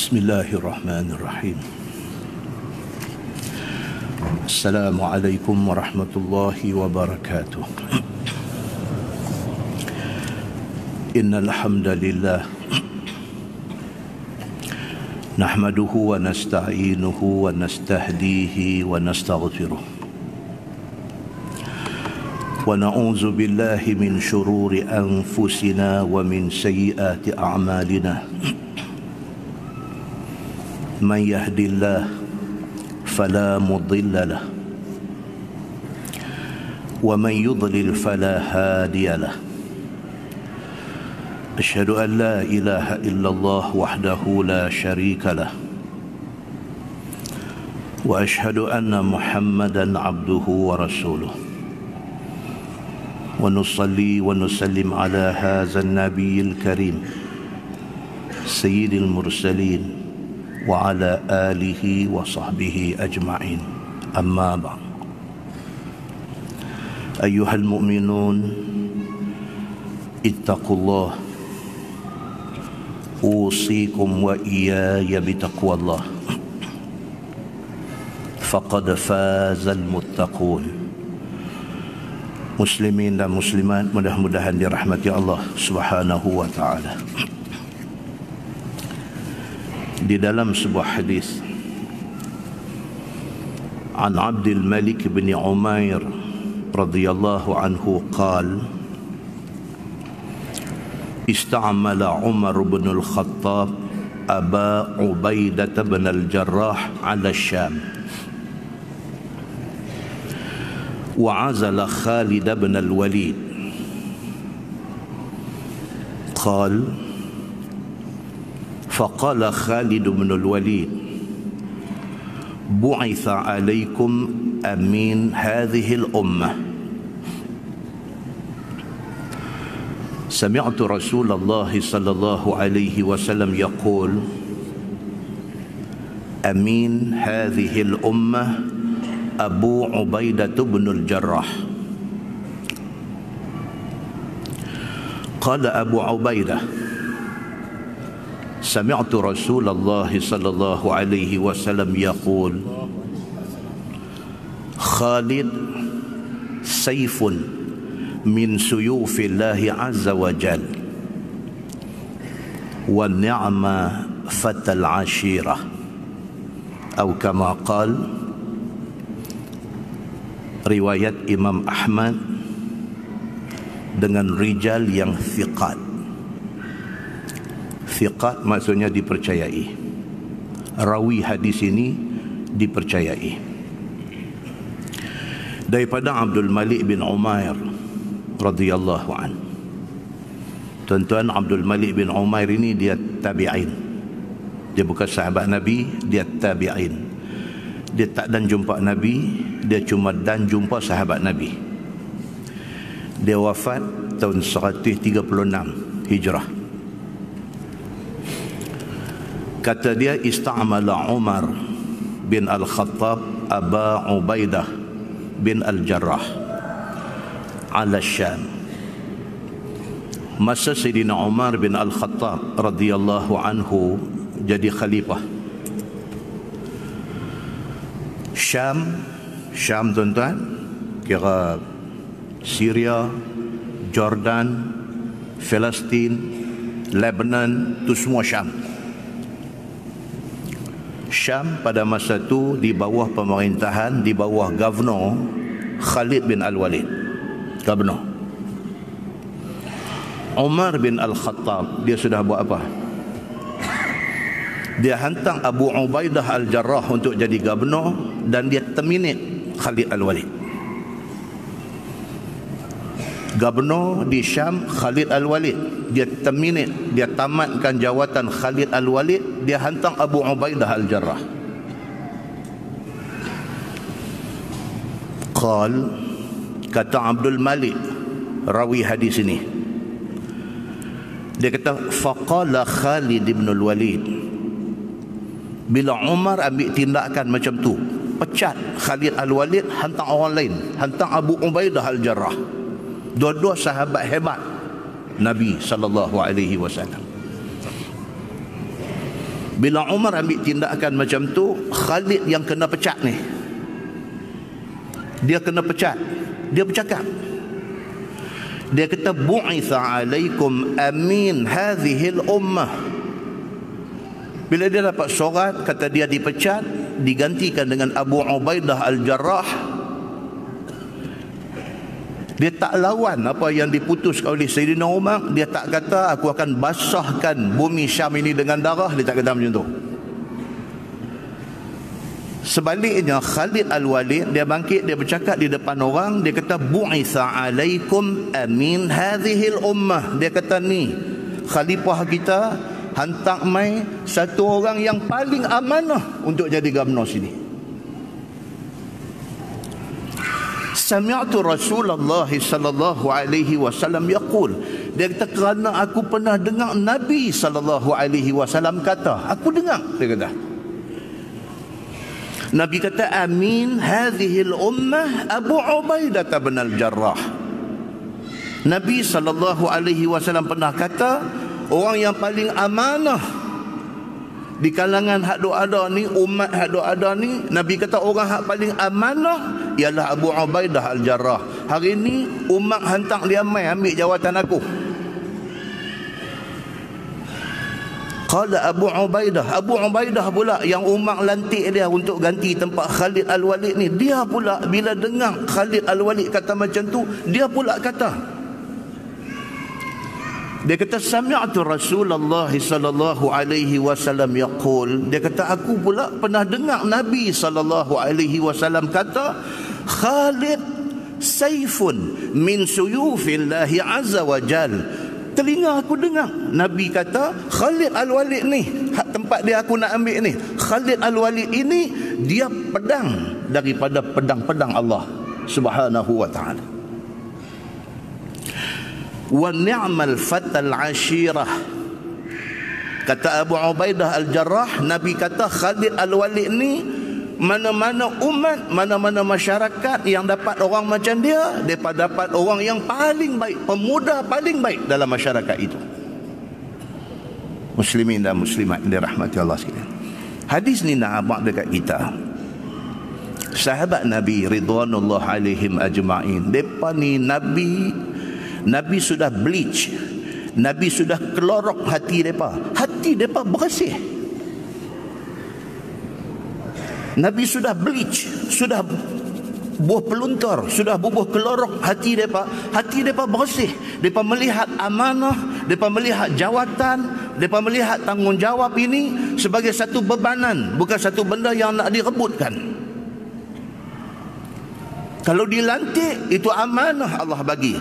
Bismillahirrahmanirrahim. Assalamualaikum warahmatullahi wabarakatuh. Innal hamdalillah nahmaduhu wa nasta'inuhu wa nastahdihi wa nastaghfiruh wa na'udzu billahi min shururi anfusina wa min sayyiati a'malina. من يهد الله فلا مضل له ومن يضلل فلا هادي له أشهد أن لا إله إلا الله وحده لا شريك له وأشهد أن محمدا عبده ورسوله ونصلي ونسلم على هذا النبي الكريم سيد المرسلين وعلى آله وصحبه أجمعين. أما بعد، أيها المؤمنون اتقوا الله، أوصيكم وإياي بتقوى الله، فقد فاز المتقون. Muslimin dan muslimat, mudah-mudahan dirahmati Allah Subhanahu wa taala. Di dalam sebuah hadis an Abdul Malik bin Umair radhiyallahu anhu qala ista'mala Umar bin al-Khattab Aba Ubaidah bin al-Jarrah ala Syam wa azala Khalid bin al-Walid qala فقال خالد بن الوليد بعث عليكم أمين هذه الأمة سمعت رسول الله صلى الله عليه وسلم يقول أمين هذه الأمة أبو عبيدة بن الجراح قال أبو عبيدة سمعت رسول الله صلى الله عليه وسلم يقول خالد سيف من سيوف الله عز وجل والنعمة فتى العشيرة أو كما قال. Riwayat Imam Ahmad dengan rijal yang thiqat. Thiqat maksudnya dipercayai. Rawi hadis ini dipercayai. Daripada Abdul Malik bin Umair radhiyallahu an. Tuan-tuan, Abdul Malik bin Umair ini dia tabi'in. Dia bukan sahabat Nabi, dia tabi'in. Dia tak dan jumpa Nabi, dia cuma dan jumpa sahabat Nabi. Dia wafat tahun 136 Hijrah. Kata dia, ista'mala Umar bin al-Khattab Aba Ubaidah bin al-Jarrah ala Syam. Masa Sayyidina Umar bin al-Khattab radhiyallahu anhu jadi khalifah, Syam tuan-tuan, kira Syria, Jordan, Palestin, Lebanon, itu semua Syam pada masa itu di bawah pemerintahan, di bawah Gubernur Khalid bin Al-Walid. Gubernur Umar bin Al-Khattab, dia sudah buat apa? Dia hantar Abu Ubaidah Al-Jarrah untuk jadi gubernur dan dia terminate Khalid Al-Walid. Gubernur di Syam Khalid Al-Walid, dia terminate, dia tamatkan jawatan Khalid Al-Walid, dia hantar Abu Ubaidah Al-Jarrah. Kata Abdul Malik rawi hadis ini, dia kata faqala Khalid bin Al-Walid, bila Umar ambil tindakan macam tu, pecat Khalid Al-Walid, hantar orang lain, hantar Abu Ubaidah Al-Jarrah. Dua-dua sahabat hebat Nabi sallallahu alaihi wasallam. Bila Umar ambil tindakan macam tu, Khalid yang kena pecat ni. Dia kena pecat. Dia bercakap. Dia kata, bu'itha alaikum amin hadhil ummah. Bila dia dapat surat, kata dia dipecat, digantikan dengan Abu Ubaidah Al-Jarrah. Dia tak lawan apa yang diputuskan oleh Sayyidina Umar. Dia tak kata aku akan basahkan bumi Syam ini dengan darah. Dia tak kata macam tu. Sebaliknya Khalid Al-Walid, dia bangkit, dia bercakap di depan orang. Dia kata, bu'itha alaikum amin hadhil ummah. Dia kata, ni khalifah kita hantar mai satu orang yang paling amanah untuk jadi governor sini. Sami'tu Rasulullah sallallahu alaihi wasallam yaqul. Dia kata, kerana aku pernah dengar Nabi sallallahu alaihi wasallam kata. Aku dengar, dia kata. Nabi kata, amin hadhil ummah Abu Ubaidah bin Al-Jarrah. Nabi sallallahu alaihi wasallam pernah kata, orang yang paling amanah di kalangan hak ada ni, umat hak ada ni, Nabi kata orang hak paling amanah ialah Abu Ubaidah Al-Jarrah. Hari ni umat hantar dia mai ambil jawatan aku. Qala Abu Ubaidah pula yang umat lantik dia untuk ganti tempat Khalid Al-Walid ni, dia pula bila dengar Khalid Al-Walid kata macam tu, dia pula kata, dia kata, sami'tu Rasulullah sallallahu alaihi wasallam yaqul. Dia kata, aku pula pernah dengar Nabi sallallahu alaihi wasallam kata, Khalid saifun min suyufillahi azza wa jal. Telinga aku dengar Nabi kata, Khalid Al-Walid ni, tempat dia aku nak ambil ni, Khalid Al-Walid ini dia pedang daripada pedang-pedang Allah Subhanahu wa ta'ala. Wa ni'mal fatal ashirah. Kata Abu Ubaidah Al-Jarrah, Nabi kata Khalid Al-Walid ni, mana-mana umat, mana-mana masyarakat yang dapat orang macam dia, mereka dapat orang yang paling baik, pemuda paling baik dalam masyarakat itu. Muslimin dan muslimat dirahmati Allah sekalian. Hadis ni nak abang dekat kita. Sahabat Nabi ridwanullah alaihim ajma'in, mereka ni Nabi sudah bleach, Nabi sudah kelorok hati mereka. Hati mereka bersih. Nabi sudah bleach, sudah buah peluntur, sudah bubuh kelorok hati mereka. Hati mereka bersih. Mereka melihat amanah, mereka melihat jawatan, mereka melihat tanggungjawab ini sebagai satu bebanan, bukan satu benda yang nak direbutkan. Kalau dilantik, itu amanah Allah bagi.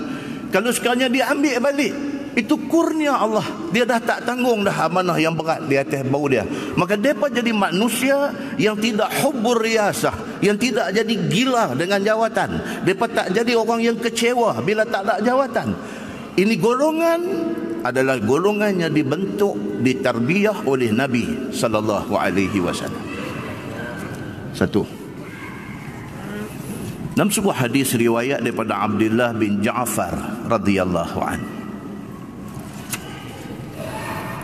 Kalau sekiranya dia ambil balik, itu kurnia Allah. Dia dah tak tanggung dah amanah yang berat di atas bau dia. Maka mereka jadi manusia yang tidak hubbur riyasah, yang tidak jadi gila dengan jawatan. Mereka tak jadi orang yang kecewa bila tak ada jawatan. Ini golongan adalah golongan yang dibentuk, ditarbiyah oleh Nabi sallallahu alaihi wasallam. Satu. Dalam sebuah hadis riwayat daripada Abdullah bin Ja'far radhiyallahu anhu,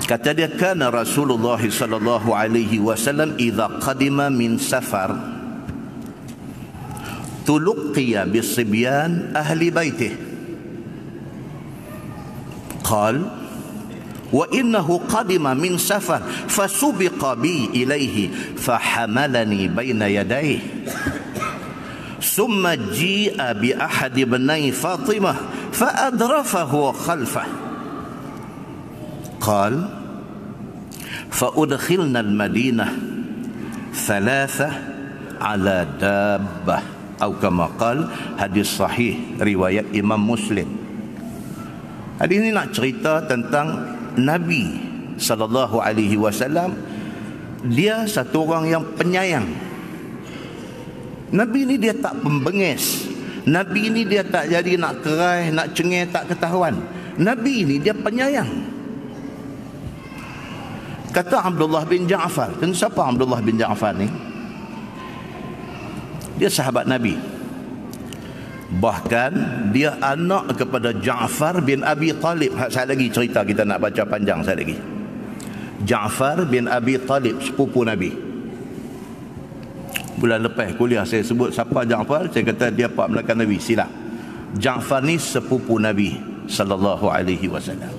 kata dia, kana Rasulullah sallallahu alaihi wasallam idza qadima min safar tulqiya bisibyan ahli baitih qal wa innahu qadima min safar fasubiqa bi ilayhi fahamalani baina yadayhi thumma ji'a bi ahad ibnai Fatimah faadrafahu khalfah qal فأدخلنا المدينة ثلاثة على دابة أو كما قال. Hadis sahih riwayat Imam Muslim. Hadis ini nak cerita tentang Nabi sallallahu alaihi wasallam. Dia satu orang yang penyayang. Nabi ini dia tak pembengis. Nabi ini dia tak jadi nak kerai, nak cengeng, tak ketahuan. Nabi ini dia penyayang. Kata Abdullah bin Ja'far. Dan siapa Abdullah bin Ja'far ni? Dia sahabat Nabi. Bahkan dia anak kepada Ja'far bin Abi Talib. Saya lagi cerita, kita nak baca panjang saya lagi. Ja'far bin Abi Talib, sepupu Nabi. Bulan lepas kuliah saya sebut siapa Ja'far, saya kata dia pak belakang Nabi. Silap. Ja'far ni sepupu Nabi sallallahu alaihi wasallam.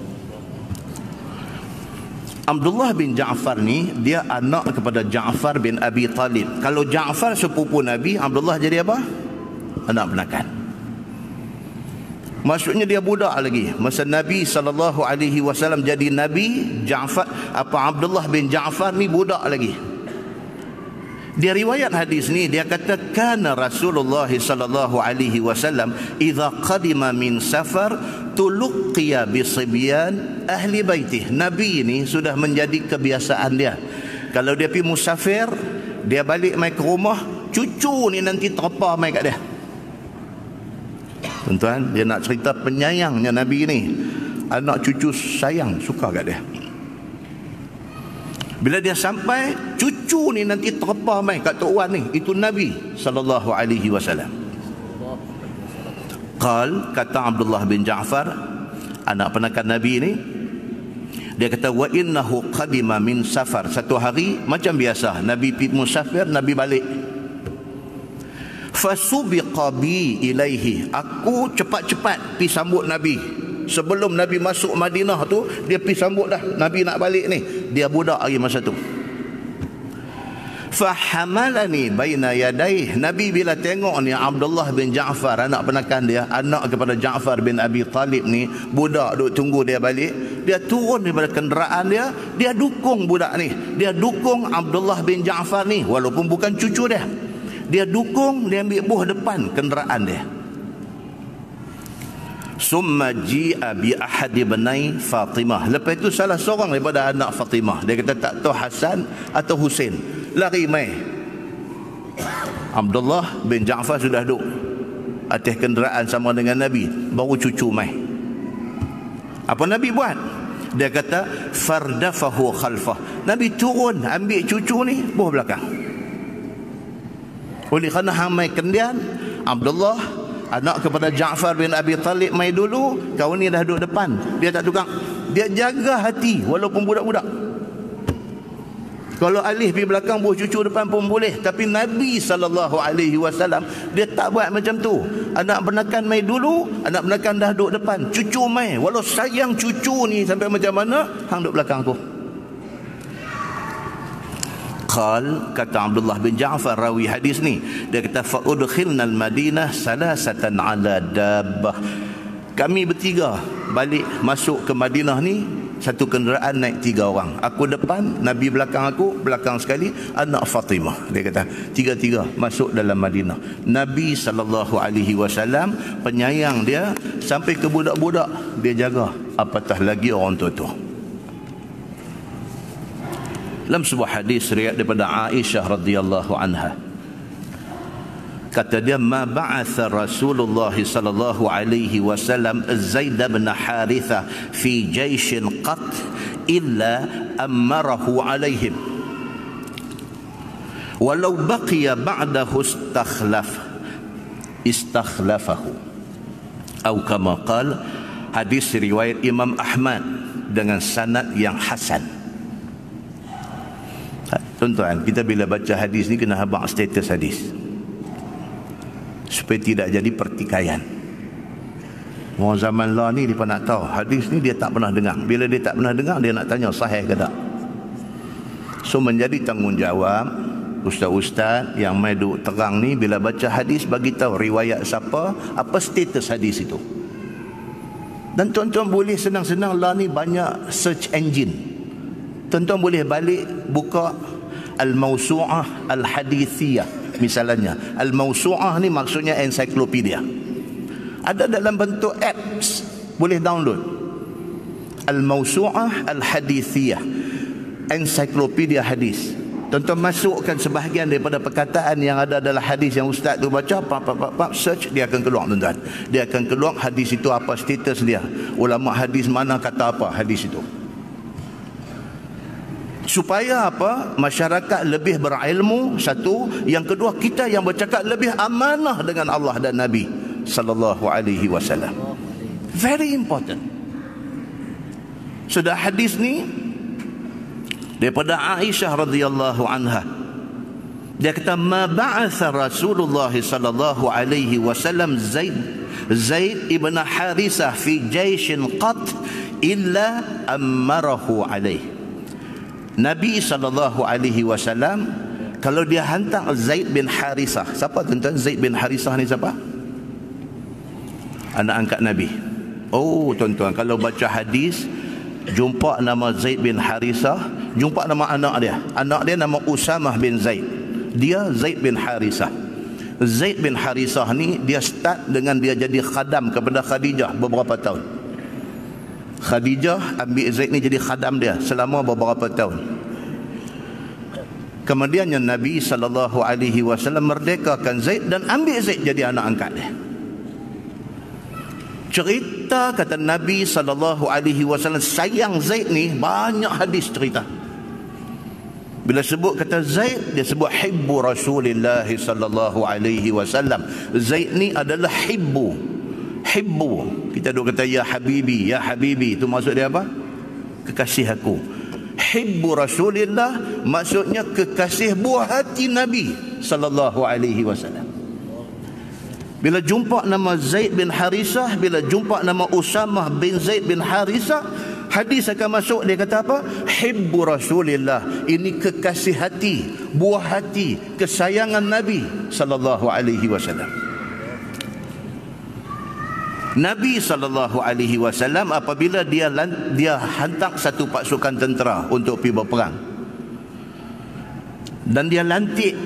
Abdullah bin Ja'far ni dia anak kepada Ja'far bin Abi Talib. Kalau Ja'far sepupu Nabi, Abdullah jadi apa? Anak penakan. Maksudnya dia budak lagi. Masa Nabi sallallahu alaihi wasallam jadi nabi, Abdullah bin Ja'far ni budak lagi. Dia riwayat hadis ni, dia kata kana Rasulullah sallallahu alaihi wasallam idza qadima min safar tuluqiya bi sibyan ahli baitih. Nabi ni sudah menjadi kebiasaan dia. Kalau dia pergi musafir, dia balik mai ke rumah, cucu ni nanti terpa mai kat dia. Tuan-tuan, dia nak cerita penyayangnya Nabi ni. Anak cucu sayang, suka kat dia. Bila dia sampai, cucu ni nanti terpa mai kat Tok Wan ni. Itu Nabi sallallahu alaihi wasallam. Kata Abdullah bin Ja'far, anak penakan Nabi ni, dia kata wa innahu qadima min safar. Satu hari macam biasa, Nabi pergi musafir, Nabi balik. Fasubiqa bi ilaihi. Aku cepat-cepat pergi sambut Nabi. Sebelum Nabi masuk Madinah tu, dia pergi sambut dah. Nabi nak balik ni. Dia budak lagi masa tu. Fahamalani baina yadaih. Nabi bila tengok ni Abdullah bin Ja'far, anak penakan dia, anak kepada Ja'far bin Abi Talib ni, budak duk tunggu dia balik, dia turun daripada kenderaan dia, dia dukung budak ni. Dia dukung Abdullah bin Ja'far ni walaupun bukan cucu dia. Dia dukung, dia ambil buah depan kenderaan dia. Summa ji'a bi ahad ibnai Fatimah. Lepas itu salah seorang daripada anak Fatimah, dia kata tak tahu Hasan atau Husain, lari mai. Abdullah bin Ja'far sudah duduk atas kenderaan sama dengan Nabi, baru cucu mai. Apa Nabi buat? Dia kata fardafahu khalfah. Nabi turun ambil cucu ni buah belakang. Oleh kerana hamai kendian, Abdullah anak kepada Ja'far bin Abi Talib mai dulu, kau ni dah duduk depan. Dia tak tukang. Dia jaga hati walaupun budak-budak. Kalau alih pergi belakang, buah cucu depan pun boleh. Tapi Nabi SAW, dia tak buat macam tu. Anak penakan mai dulu, anak penakan dah duduk depan. Cucu mai. Walau sayang cucu ni sampai macam mana, hang duduk belakang aku. Kata Abdullah bin Ja'far, rawi hadis ni, dia kata fa'udkhilna al-Madinah salasatan ala dabbah. Kami bertiga balik masuk ke Madinah ni, satu kenderaan naik 3 orang. Aku depan, Nabi belakang aku, belakang sekali anak Fatimah. Dia kata tiga-tiga masuk dalam Madinah. Nabi SAW penyayang dia sampai ke budak-budak dia jaga, apatah lagi orang tua-tua. Dalam sebuah hadis riwayat daripada Aisyah radhiyallahu anha, kata dia, ma ba'atha Rasulullah sallallahu alaihi wasallam Zaid bin Haritha fi jaishin qat illa amarahu alaihim walau baqiya ba'dahu istakhlafahu atau kama qala. Hadis riwayat Imam Ahmad dengan sanad yang hasan. Tuan-tuan, kita bila baca hadis ni kena habaq status hadis supaya tidak jadi pertikaian. Orang zaman lah ni dia nak tahu hadis ni, dia tak pernah dengar. Bila dia tak pernah dengar, dia nak tanya sahih ke tak. So menjadi tanggungjawab ustaz-ustaz yang mai duk terang ni, bila baca hadis bagi tahu riwayat siapa, apa status hadis itu. Dan tuan-tuan boleh senang-senang lah ni, banyak search engine. Tuan-tuan boleh balik buka Al-Mawsu'ah Al-Hadithiyah misalnya. Al-Mawsu'ah ni maksudnya ensiklopedia. Ada dalam bentuk apps, boleh download. Al-Mawsu'ah Al-Hadithiyah, ensiklopedia hadis. Tuan-tuan masukkan sebahagian daripada perkataan yang ada dalam hadis yang ustaz tu baca, search, dia akan keluar tuan-tuan. Dia akan keluar hadis itu apa status dia. Ulama hadis mana kata apa hadis itu. Supaya apa? Masyarakat lebih berilmu, satu. Yang kedua, kita yang bercakap lebih amanah dengan Allah dan Nabi sallallahu alaihi wasallam. Very important. Sudah hadis ni daripada Aisyah radhiyallahu anha. Dia kata, ma ba'atha Rasulullah sallallahu alaihi wasallam Zaid ibn Harisah fi jaishin qat illa ammarahu alaih. Nabi sallallahu alaihi wasallam kalau dia hantar Zaid bin Harisah. Siapa tuan-tuan Zaid bin Harisah ni siapa? Anak angkat Nabi. Oh tuan-tuan, kalau baca hadis jumpa nama Zaid bin Harisah, jumpa nama anak dia. Anak dia nama Usamah bin Zaid. Dia Zaid bin Harisah. Zaid bin Harisah ni dia start dengan dia jadi khadam kepada Khadijah beberapa tahun. Khadijah ambil Zaid ni jadi khadam dia selama beberapa tahun. Kemudiannya Nabi SAW merdekakan Zaid dan ambil Zaid jadi anak angkat dia. Cerita kata Nabi SAW sayang Zaid ni banyak hadis cerita. Bila sebut kata Zaid, dia sebut hibbu Rasulillah sallallahu alaihi wasallam. Zaid ni adalah hibbu. Hibbu. Kita duk kata ya habibi, ya habibi. Itu maksud dia apa? Kekasih aku. Hibbu Rasulillah maksudnya kekasih buah hati Nabi sallallahu alaihi wasallam. Bila jumpa nama Zaid bin Harisah, bila jumpa nama Usamah bin Zaid bin Harisah, hadis akan masuk. Dia kata apa? Hibbu Rasulillah. Ini kekasih hati, buah hati, kesayangan Nabi sallallahu alaihi wasallam. Nabi sallallahu alaihi wasallam apabila dia hantar satu pasukan tentera untuk pergi berperang, dan dia lantik,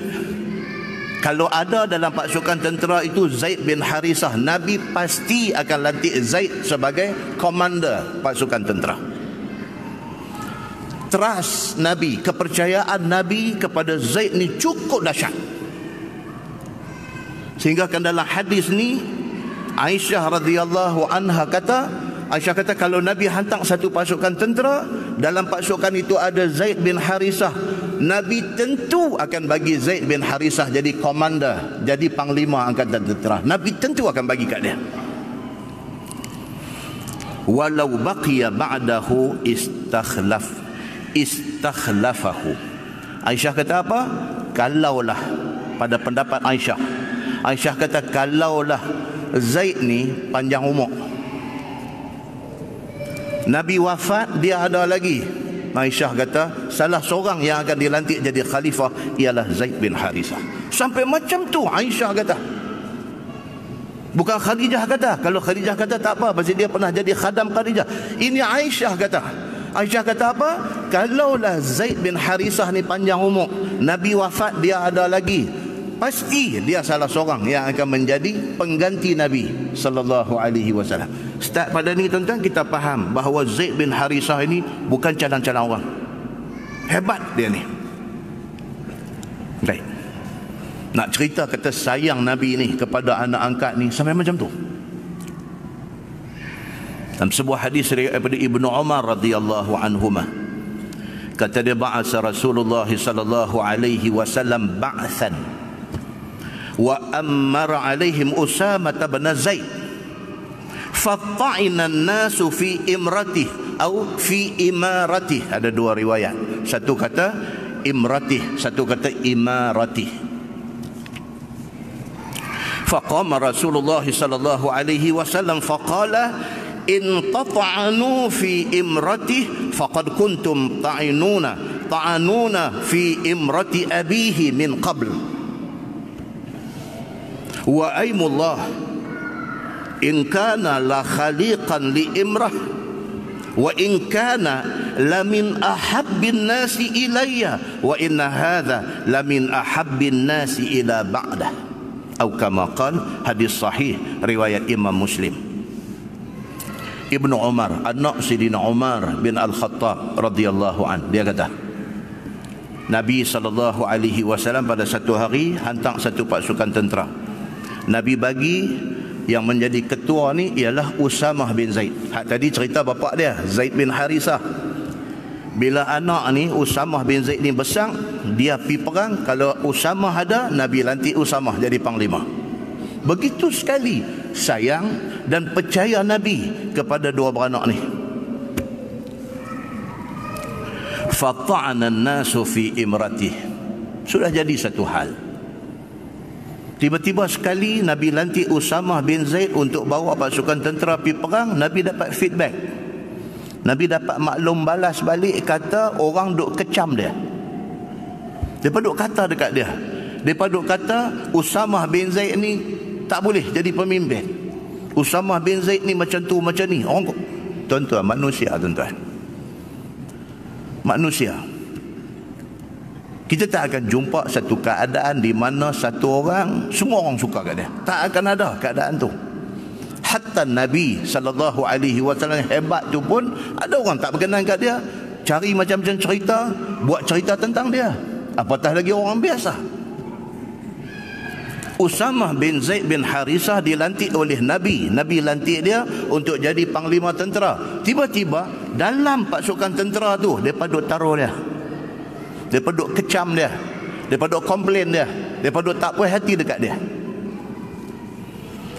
kalau ada dalam pasukan tentera itu Zaid bin Harisah, Nabi pasti akan lantik Zaid sebagai komander pasukan tentera. Trust Nabi, kepercayaan Nabi kepada Zaid ni cukup dahsyat. Sehingga kan dalam hadis ni Aisyah radhiyallahu anha kata, Aisyah kata kalau Nabi hantar satu pasukan tentera, dalam pasukan itu ada Zaid bin Harisah, Nabi tentu akan bagi Zaid bin Harisah jadi komander, jadi panglima angkatan tentera. Nabi tentu akan bagi kat dia. Walau baqiya ba'dahu istakhlafahu. Aisyah kata apa? Kalaulah, pada pendapat Aisyah, Aisyah kata kalaulah Zaid ni panjang umur, Nabi wafat, dia ada lagi, Aisyah kata salah seorang yang akan dilantik jadi khalifah ialah Zaid bin Harisah. Sampai macam tu Aisyah kata. Bukan Khadijah kata. Kalau Khadijah kata tak apa, pasal dia pernah jadi khadam Khadijah. Ini Aisyah kata. Aisyah kata apa? Kalaulah Zaid bin Harisah ni panjang umur, Nabi wafat, dia ada lagi, pasti dia salah seorang yang akan menjadi pengganti Nabi sallallahu alaihi wasallam. Start pada ni tuan-tuan, kita faham bahawa Zaid bin Harisah ini bukan calang-calang orang. Hebat dia ni. Baik. Nak cerita kata sayang Nabi ni kepada anak angkat ni sampai macam tu. Dalam sebuah hadis daripada Ibnu Umar radhiyallahu anhuma, kata dia, ba'asa Rasulullah sallallahu alaihi wasallam ba'than wa ammara alaihim Usamah bin Zaid fatta'ina an-nasu fi imratih atau fi imaratih. Ada dua riwayat, satu kata imratih, satu kata imaratih. Faqama Rasulullah sallallahu alaihi wasallam faqala in tata'anu fi imratih faqad kuntum ta'anuna fi imrati abihi min qabl wa aymullah in kana la khaliqan li imrah wa in kana la min ahabbin nasi ilayya wa inna hadha la min ahabbin nasi ila ba'dah, atau kama qala, hadis sahih riwayat Imam Muslim. Ibnu Umar, anak Sidina Umar bin Al-Khattab radhiyallahu an, dia kata Nabi SAW pada satu hari hantar satu pasukan tentera. Nabi bagi yang menjadi ketua ni ialah Usamah bin Zaid. Hak tadi cerita bapak dia Zaid bin Harisah. Bila anak ni Usamah bin Zaid ni besar, dia pergi perang. Kalau Usamah ada, Nabi lantik Usamah jadi panglima. Begitu sekali sayang dan percaya Nabi kepada dua beranak ni. fata'ana an-nasu fi imratih. Sudah jadi satu hal. Tiba-tiba sekali Nabi lantik Usamah bin Zaid untuk bawa pasukan tentera pergi perang. Nabi dapat feedback, Nabi dapat maklum balas balik, kata orang duk kecam dia. Mereka duk kata dekat dia, mereka duk kata Usamah bin Zaid ni tak boleh jadi pemimpin. Usamah bin Zaid ni macam tu macam ni. Orang, tuan-tuan, manusia, tuan-tuan, manusia. Kita tak akan jumpa satu keadaan di mana satu orang, semua orang suka kat dia. Tak akan ada keadaan tu. Hatta Nabi SAW hebat tu pun, ada orang tak berkenan kat dia, cari macam-macam cerita, buat cerita tentang dia. Apatah lagi orang biasa. Usamah bin Zaid bin Harisah dilantik oleh Nabi. Nabi lantik dia untuk jadi panglima tentera. Tiba-tiba dalam pasukan tentera tu, mereka duk taruh dia, mereka duk kecam dia, mereka duk komplain dia, mereka duk tak puas hati dekat dia.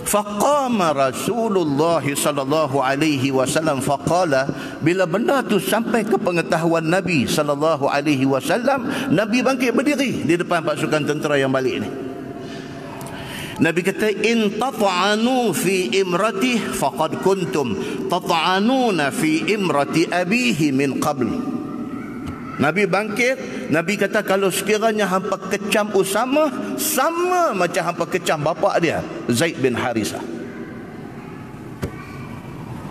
Faqama Rasulullah sallallahu alaihi wasallam faqala, bila benda tu sampai ke pengetahuan Nabi sallallahu alaihi wasallam, Nabi bangkit berdiri di depan pasukan tentera yang balik ni. Nabi kata, in tata'anu fi imratih faqad kuntum tata'anuna fi imrati abihi min qabl. Nabi bangkit, Nabi kata, kalau sekiranya hampa kecam Usamah, sama macam hampa kecam bapa dia, Zaid bin Harisah.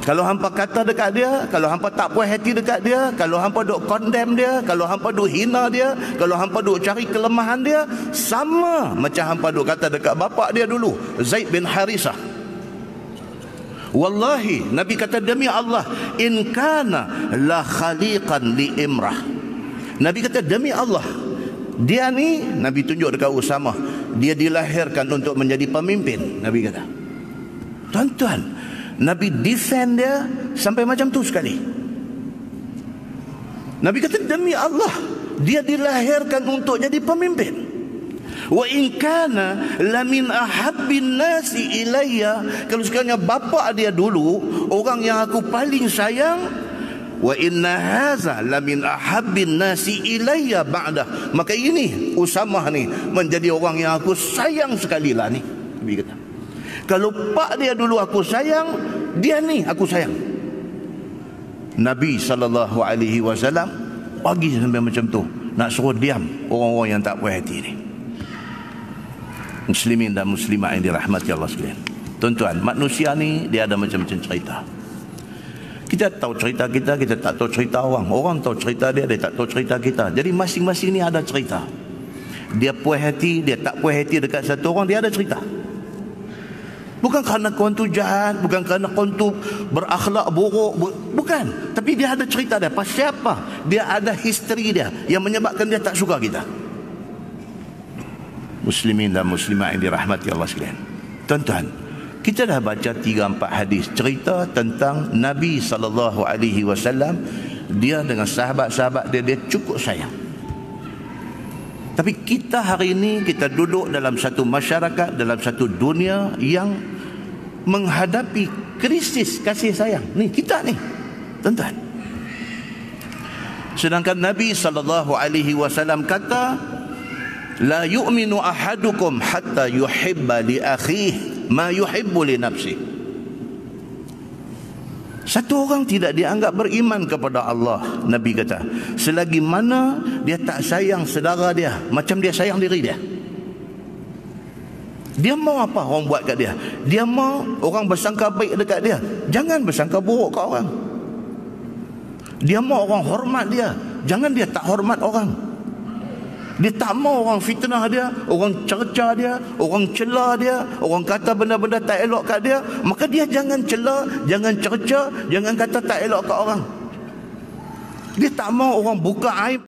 Kalau hampa kata dekat dia, kalau hampa tak puas hati dekat dia, kalau hampa duk condemn dia, kalau hampa duk hina dia, kalau hampa duk cari kelemahan dia, sama macam hampa duk kata dekat bapa dia dulu, Zaid bin Harisah. Wallahi, Nabi kata, demi Allah, in kana la khaliqan li imrah. Nabi kata, demi Allah, dia ni, Nabi tunjuk dekat Usamah, dia dilahirkan untuk menjadi pemimpin. Nabi kata, tuan-tuan, Nabi defend dia sampai macam tu sekali. Nabi kata, demi Allah, dia dilahirkan untuk jadi pemimpin. Wa in kana lamin ahabbin nasi ilayya, kalau sekiranya bapa dia dulu orang yang aku paling sayang, wa inna hadza lamin ahabbin nasi ilayya ba'da, maka ini Usamah ni menjadi orang yang aku sayang sekali lah ni. Nabi kata, kalau pak dia dulu aku sayang, dia ni aku sayang. Nabi SAW pagi sampai macam tu, nak suruh diam orang-orang yang tak puas hati ni. Muslimin dan muslimat yang dirahmati Allah sekalian, tuan-tuan, manusia ni dia ada macam-macam cerita. Kita tahu cerita kita, kita tak tahu cerita orang. Orang tahu cerita dia, dia tak tahu cerita kita. Jadi masing-masing ni ada cerita. Dia puas hati, dia tak puas hati dekat satu orang, dia ada cerita. Bukan kerana kawan tu jahat, bukan kerana kawan tu berakhlak buruk, bukan. Tapi dia ada cerita dia. Pasal apa? Dia ada history dia yang menyebabkan dia tak suka kita. Muslimin dan muslimat yang dirahmati Allah sekalian, tuan-tuan, kita dah baca 3-4 hadis cerita tentang Nabi SAW. Dia dengan sahabat-sahabat dia, dia cukup sayang. Tapi kita hari ini, kita duduk dalam satu masyarakat, dalam satu dunia yang menghadapi krisis kasih sayang. Ni kita ni, tuan-tuan. Sedangkan Nabi SAW kata, la yu'minu ahadukum hatta yuhibba li akhihi ma yuhibbu li nafsi. Satu orang tidak dianggap beriman kepada Allah, Nabi kata, selagi mana dia tak sayang saudara dia macam dia sayang diri dia. Dia mau apa orang buat kat dia, dia mau orang bersangka baik dekat dia, jangan bersangka buruk kat orang. Dia mau orang hormat dia, jangan dia tak hormat orang. Dia tak mau orang fitnah dia, orang cerca dia, orang cela dia, orang kata benda-benda tak elok kat dia, maka dia jangan cela, jangan cerca, jangan kata tak elok kat orang. Dia tak mau orang buka aib